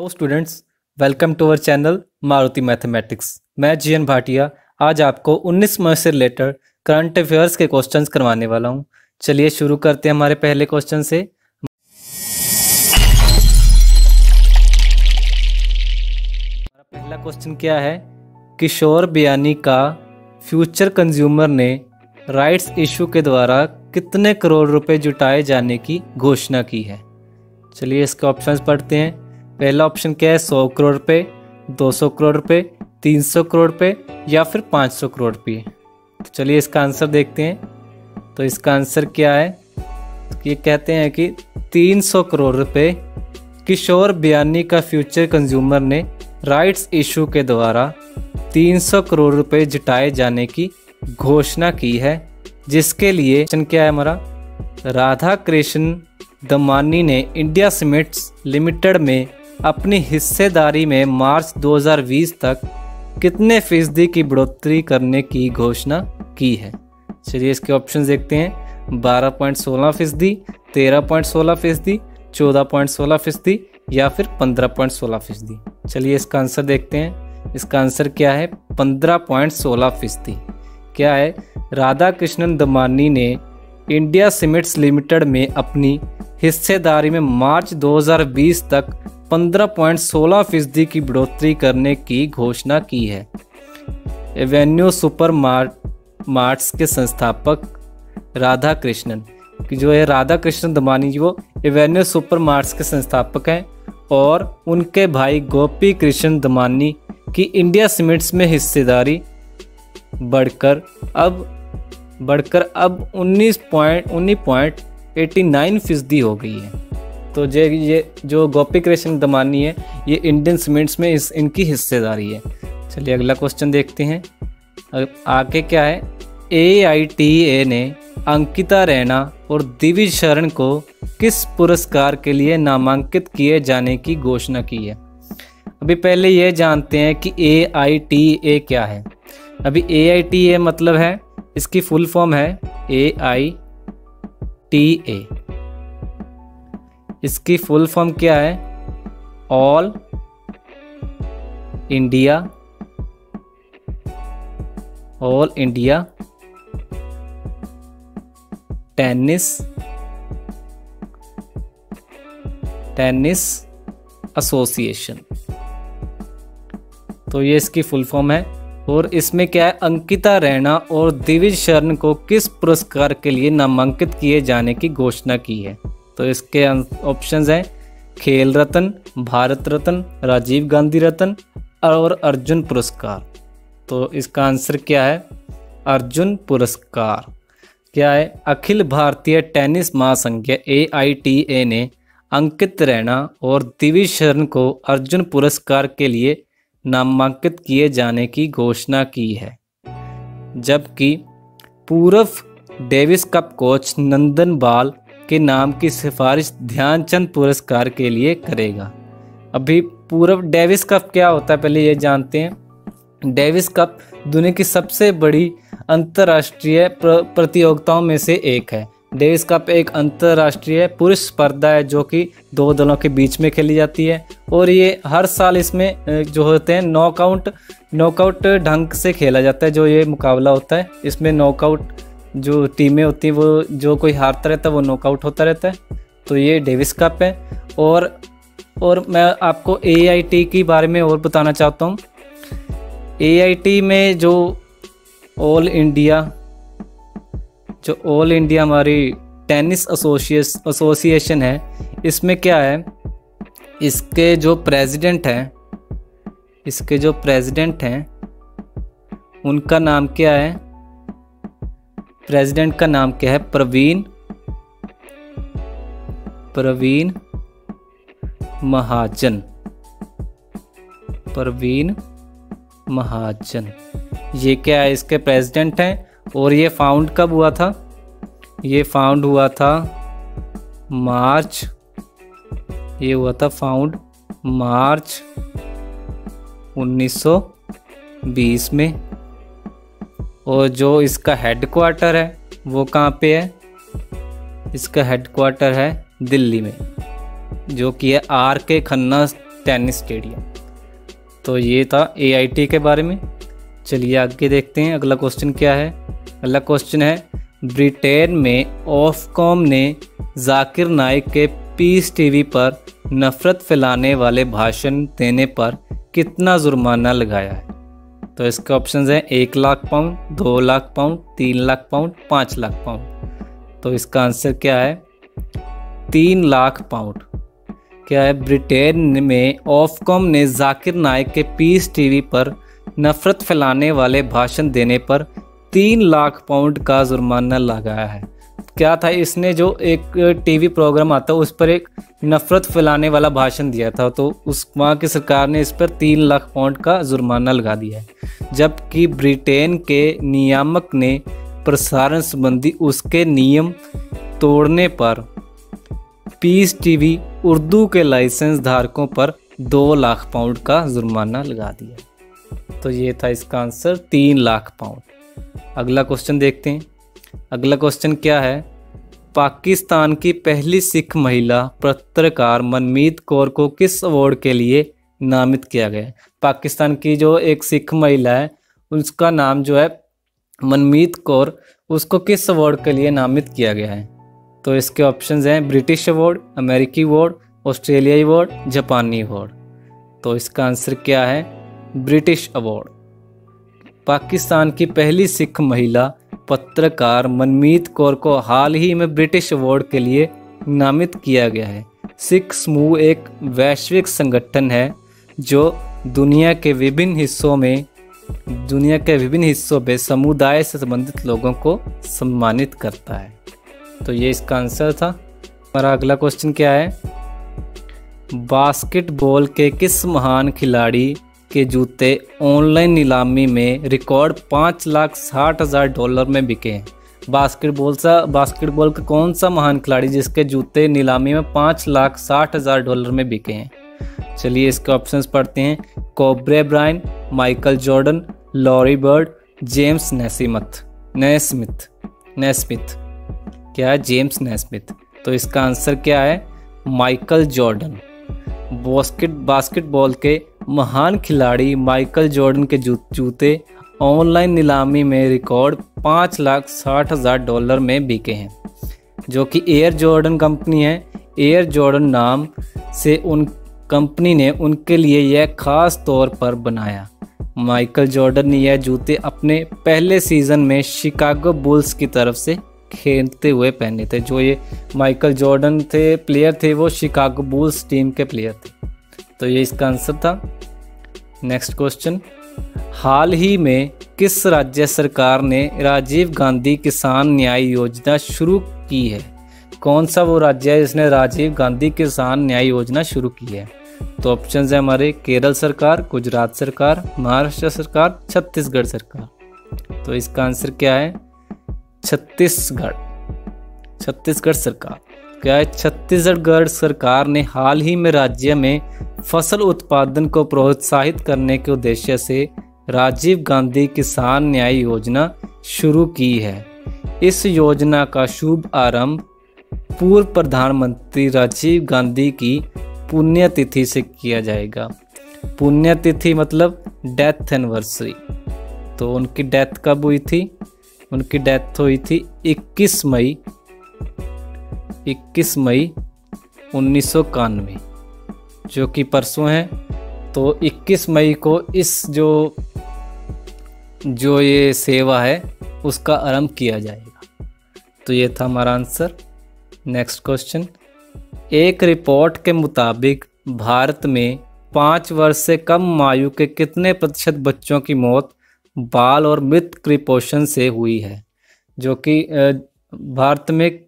Hello students, welcome to our channel Maruti mathematics. मैं GN Bhatia आज आपको 19 मार्च से रिलेटेड करंट अफेयर्स के क्वेश्चंस करवाने वाला हूं। चलिए शुरू करते हैं हमारे पहले क्वेश्चन से। हमारा पहला क्वेश्चन क्या है? किशोर बियानी का फ्यूचर कंज्यूमर ने राइट्स इशू के द्वारा कितने करोड़ रुपए जुटाए जाने की घोषणा की है? चलिए इसके ऑप्शंस पढ़ते हैं। पहला ऑप्शन क्या है? 100 करोड़ रुपए, 200 करोड़ रुपए, 300 करोड़ रुपए या फिर 500 करोड़ रुपए। तो चलिए इसका आंसर देखते हैं। तो इसका आंसर क्या है? ये कहते हैं कि 300 करोड़ रुपए किशोर बियानी का फ्यूचर कंज्यूमर ने राइट्स इशू के द्वारा 300 करोड़ रुपए जुटाए जाने की घोषणा की है, जिसके लिए क्या है हमारा? राधा कृष्ण दमानी ने इंडिया सीमेंट्स लिमिटेड में अपनी हिस्सेदारी में मार्च 2020 तक कितने फीसदी की बढ़ोतरी करने की घोषणा की है? चलिए इसके ऑप्शन देखते हैं। 12.16%, 13.16%, 14.16% या फिर 15.16%। चलिए इसका आंसर देखते हैं। इसका आंसर क्या है? 15.16%। क्या है? राधा कृष्णन दमानी ने इंडिया सीमेंट्स लिमिटेड में अपनी हिस्सेदारी में मार्च 2020 तक 15.16% की बढ़ोतरी करने की घोषणा की है। एवेन्यू सुपर मार्ट्स के संस्थापक राधा कृष्णन की जो है राधा कृष्णन दमानी, वो एवेन्यू सुपर मार्ट्स के संस्थापक हैं और उनके भाई गोपी कृष्ण दमानी की इंडिया सीमेंट्स में हिस्सेदारी बढ़कर अब 19.89% हो गई है। तो ये जो गोपी कृष्ण दमानी है, ये इंडियन सीमेंट्स में इनकी हिस्सेदारी है। चलिए अगला क्वेश्चन देखते हैं। आगे क्या है? AITA ने अंकिता रैना और दिविज शरण को किस पुरस्कार के लिए नामांकित किए जाने की घोषणा की है? अभी पहले ये जानते हैं कि AITA क्या है। अभी AITA मतलब है, इसकी फुल फॉर्म है AITA। इसकी फुल फॉर्म क्या है? All India tennis association. तो ये इसकी फुल फॉर्म है। और इसमें क्या है? अंकिता रैना और दिविज शरण को किस पुरस्कार के लिए नामांकित किए जाने की घोषणा की है? तो इसके ऑप्शंस हैं खेल रत्न, भारत रत्न, राजीव गांधी रत्न और अर्जुन पुरस्कार। तो इसका आंसर क्या है? अर्जुन पुरस्कार। क्या है? अखिल भारतीय टेनिस महासंघ AITA ने अंकित रैना और दिविज शरण को अर्जुन पुरस्कार के लिए नामांकित किए जाने की घोषणा की है, जबकि पूर्व डेविस कप कोच नंदन बाल के नाम की सिफारिश ध्यानचंद पुरस्कार के लिए करेगा। अभी पूर्व डेविस कप क्या होता है पहले ये जानते हैं। डेविस कप दुनिया की सबसे बड़ी अंतर्राष्ट्रीय प्रतियोगिताओं में से एक है। डेविस कप एक अंतर्राष्ट्रीय पुरुष स्पर्धा है जो कि दो दलों के बीच में खेली जाती है और ये हर साल इसमें जो होते हैं नॉकआउट ढंग से खेला जाता है। जो ये मुकाबला होता है, इसमें नॉकआउट जो टीमें होती हैं, वो जो कोई हारता रहता है वो नॉकआउट होता रहता है। तो ये डेविस कप है। और मैं आपको AIT के बारे में और बताना चाहता हूँ। AIT में जो ऑल इंडिया हमारी टेनिस एसोसिएशन है, इसमें क्या है? इसके जो प्रेसिडेंट हैं उनका नाम क्या है? प्रेसिडेंट का नाम क्या है? प्रवीण महाजन। ये क्या है? इसके प्रेसिडेंट हैं। और ये फाउंड कब हुआ था? ये फाउंड हुआ था मार्च 1920 में। और जो इसका हेडक्वार्टर है वो कहाँ पे है? इसका हेडक्वार्टर है दिल्ली में, जो कि है RK खन्ना टेनिस स्टेडियम। तो ये था AIT के बारे में। चलिए आगे देखते हैं अगला क्वेश्चन क्या है। अगला क्वेश्चन है, ब्रिटेन में ऑफकॉम ने जाकिर नाइक के पीस टीवी पर नफरत फैलाने वाले भाषण देने पर कितना जुर्माना लगाया है? तो इसके ऑप्शंस हैं 1 lakh pound, 2 lakh pound, 3 lakh pound, 5 lakh pound. तो इसका आंसर क्या है? 3 लाख पाउंड। क्या है? ब्रिटेन में ऑफकॉम ने जाकिर नाइक के पीस टीवी पर नफरत फैलाने वाले भाषण देने पर 3 लाख पाउंड का जुर्माना लगाया है। क्या था, इसने जो एक टीवी प्रोग्राम आता है उस पर एक नफरत फैलाने वाला भाषण दिया था, तो उस वहाँ की सरकार ने इस पर 3 लाख पाउंड का जुर्माना लगा दिया है। जबकि ब्रिटेन के नियामक ने प्रसारण संबंधी उसके नियम तोड़ने पर पीस टीवी उर्दू के लाइसेंस धारकों पर 2 लाख पाउंड का जुर्माना लगा दिया। तो ये था इसका आंसर, 3 लाख पाउंड। अगला क्वेश्चन देखते हैं। अगला क्वेश्चन क्या है? पाकिस्तान की पहली सिख महिला पत्रकार मनमीत कौर को किस अवार्ड के लिए नामित किया गया है? पाकिस्तान की जो एक सिख महिला है उसका नाम जो है मनमीत कौर, उसको किस अवार्ड के लिए नामित किया गया है? तो इसके ऑप्शंस हैं ब्रिटिश अवार्ड, अमेरिकी अवार्ड, ऑस्ट्रेलियाई अवार्ड, जापानी अवार्ड। तो इसका आंसर क्या है? British award. पाकिस्तान की पहली सिख महिला पत्रकार मनमीत कौर को हाल ही में ब्रिटिश अवार्ड के लिए नामित किया गया है। सिख समूह एक वैश्विक संगठन है जो दुनिया के विभिन्न हिस्सों में समुदाय से संबंधित लोगों को सम्मानित करता है। तो ये इसका आंसर था। हमारा अगला क्वेश्चन क्या है? बास्केटबॉल के किस महान खिलाड़ी के जूते ऑनलाइन नीलामी में रिकॉर्ड $5,60,000 में बिके हैं? बास्केटबॉल का कौन सा महान खिलाड़ी जिसके जूते नीलामी में $5,60,000 में बिके हैं? चलिए इसके ऑप्शंस पढ़ते हैं। Kobe Bryant, Michael Jordan, Larry Bird, James Naismith. क्या है? James Naismith. तो इसका आंसर क्या है? Michael Jordan. बास्केटबॉल के महान खिलाड़ी माइकल जॉर्डन के जूते ऑनलाइन नीलामी में रिकॉर्ड $5,60,000 में बिके हैं, जो कि एयर जॉर्डन कंपनी है। एयर जॉर्डन नाम से उन कंपनी ने उनके लिए यह खास तौर पर बनाया। माइकल जॉर्डन ने यह जूते अपने पहले सीजन में शिकागो बुल्स की तरफ से खेलते हुए पहने थे। जो ये माइकल जॉर्डन प्लेयर थे वो शिकागो बुल्स टीम के प्लेयर थे। तो ये इसका आंसर था। नेक्स्ट क्वेश्चन, हाल ही में किस राज्य सरकार ने राजीव गांधी किसान न्याय योजना शुरू की है? कौन सा वो राज्य है जिसने राजीव गांधी किसान न्याय योजना शुरू की है? तो ऑप्शंस है हमारे केरल सरकार, गुजरात सरकार, महाराष्ट्र सरकार, छत्तीसगढ़ सरकार। तो इसका आंसर क्या है? छत्तीसगढ़ सरकार। क्या है? छत्तीसगढ़ सरकार ने हाल ही में राज्य में फसल उत्पादन को प्रोत्साहित करने के उद्देश्य से राजीव गांधी किसान न्याय योजना शुरू की है। इस योजना का शुभ आरंभ पूर्व प्रधानमंत्री राजीव गांधी की पुण्यतिथि से किया जाएगा। पुण्यतिथि मतलब डेथ एनिवर्सरी। तो उनकी डेथ कब हुई थी? उनकी डेथ हुई थी 21 मई 1991, जो कि परसों है। तो 21 मई को इस जो ये सेवा है उसका आरंभ किया जाएगा। तो ये था हमारा आंसर। नेक्स्ट क्वेश्चन, एक रिपोर्ट के मुताबिक भारत में 5 वर्ष से कम आयु के कितने प्रतिशत बच्चों की मौत बाल और मृत कुपोषण से हुई है? जो कि भारत में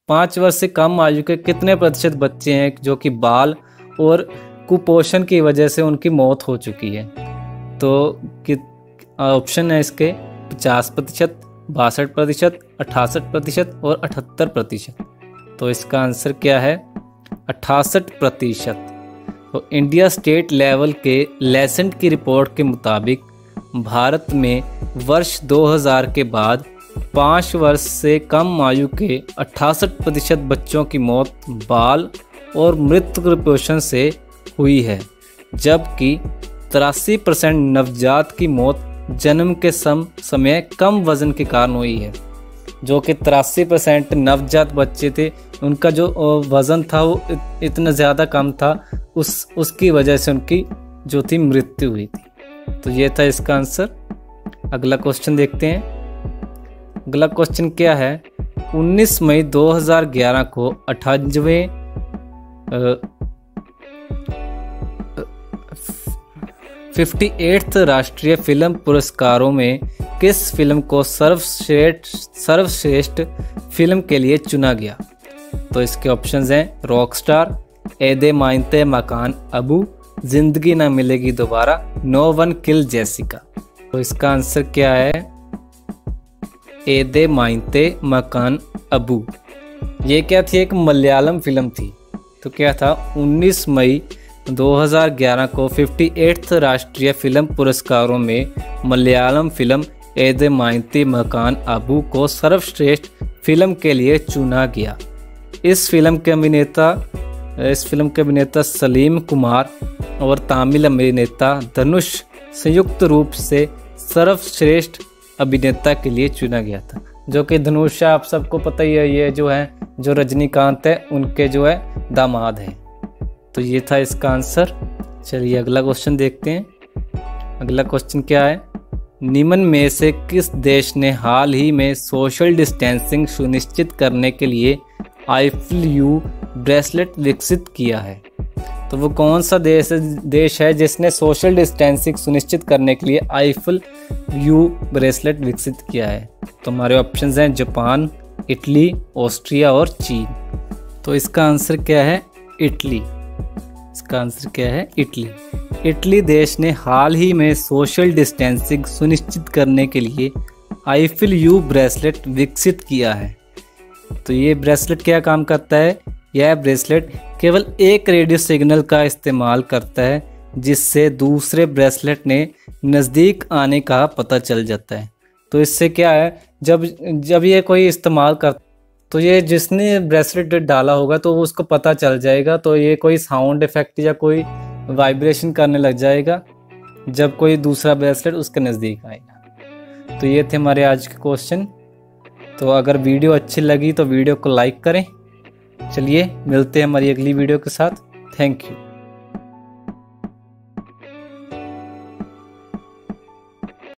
5 वर्ष से कम आयु के कितने प्रतिशत बच्चे हैं जो कि बाल और कुपोषण की वजह से उनकी मौत हो चुकी है? तो ऑप्शन है इसके 50%, 62%, 68% और 78%। तो इसका आंसर क्या है? 68%। तो इंडिया स्टेट लेवल के लेसेंट की रिपोर्ट के मुताबिक भारत में वर्ष 2000 के बाद 5 वर्ष से कम आयु के 68% बच्चों की मौत बाल और मृत कुपोषण से हुई है, जबकि 83% नवजात की मौत जन्म के समय कम वजन के कारण हुई है। जो कि 83% नवजात बच्चे थे, उनका जो वज़न था वो इतना ज़्यादा कम था, उसकी वजह से उनकी जो थी मृत्यु हुई थी। तो ये था इसका आंसर। अगला क्वेश्चन देखते हैं। अगला क्वेश्चन क्या है? 19 मई 2011 को 58वें 58th राष्ट्रीय फिल्म पुरस्कारों में किस फिल्म को सर्वश्रेष्ठ फिल्म के लिए चुना गया? तो इसके ऑप्शंस हैं रॉकस्टार, ए दे मानते मकान अबू, जिंदगी ना मिलेगी दोबारा, नो वन किल जेसिका। तो इसका आंसर क्या है? ए दे मानते मकान अबू। ये क्या थी? एक मलयालम फिल्म थी। तो क्या था? 19 मई 2011 को 58th राष्ट्रीय फिल्म पुरस्कारों में मलयालम फिल्म ए दे मानते मकान अबू को सर्वश्रेष्ठ फिल्म के लिए चुना गया। इस फिल्म के अभिनेता सलीम कुमार और तमिल अभिनेता धनुष संयुक्त रूप से सर्वश्रेष्ठ अभिनेता के लिए चुना गया था। जो कि धनुष आप सबको पता ही है, ये जो है जो रजनीकांत है उनके जो है दामाद हैं। तो ये था इसका आंसर। चलिए अगला क्वेश्चन देखते हैं। अगला क्वेश्चन क्या है? निम्न में से किस देश ने हाल ही में सोशल डिस्टेंसिंग सुनिश्चित करने के लिए आईएफएलयू ब्रेसलेट विकसित किया है? तो वो कौन सा देश है जिसने सोशल डिस्टेंसिंग सुनिश्चित करने के लिए आईएफएलयू ब्रेसलेट विकसित किया है? तो हमारे ऑप्शंस हैं जापान, इटली, ऑस्ट्रिया और चीन। तो इसका आंसर क्या है? इटली। इसका आंसर क्या है? इटली। इटली देश ने हाल ही में सोशल डिस्टेंसिंग सुनिश्चित करने के लिए आईएफएलयू ब्रेसलेट विकसित किया है। तो ये ब्रेसलेट क्या काम करता है? यह ब्रेसलेट केवल एक रेडियो सिग्नल का इस्तेमाल करता है, जिससे दूसरे ब्रेसलेट ने नज़दीक आने का पता चल जाता है। तो इससे क्या है, जब ये कोई इस्तेमाल कर, तो ये जिसने ब्रेसलेट डाला होगा तो उसको पता चल जाएगा। तो ये कोई साउंड इफेक्ट या कोई वाइब्रेशन करने लग जाएगा जब कोई दूसरा ब्रेसलेट उसके नज़दीक आएगा। तो ये थे हमारे आज के क्वेश्चन। तो अगर वीडियो अच्छी लगी तो वीडियो को लाइक करें। चलिए मिलते हैं हमारी अगली वीडियो के साथ। Thank you.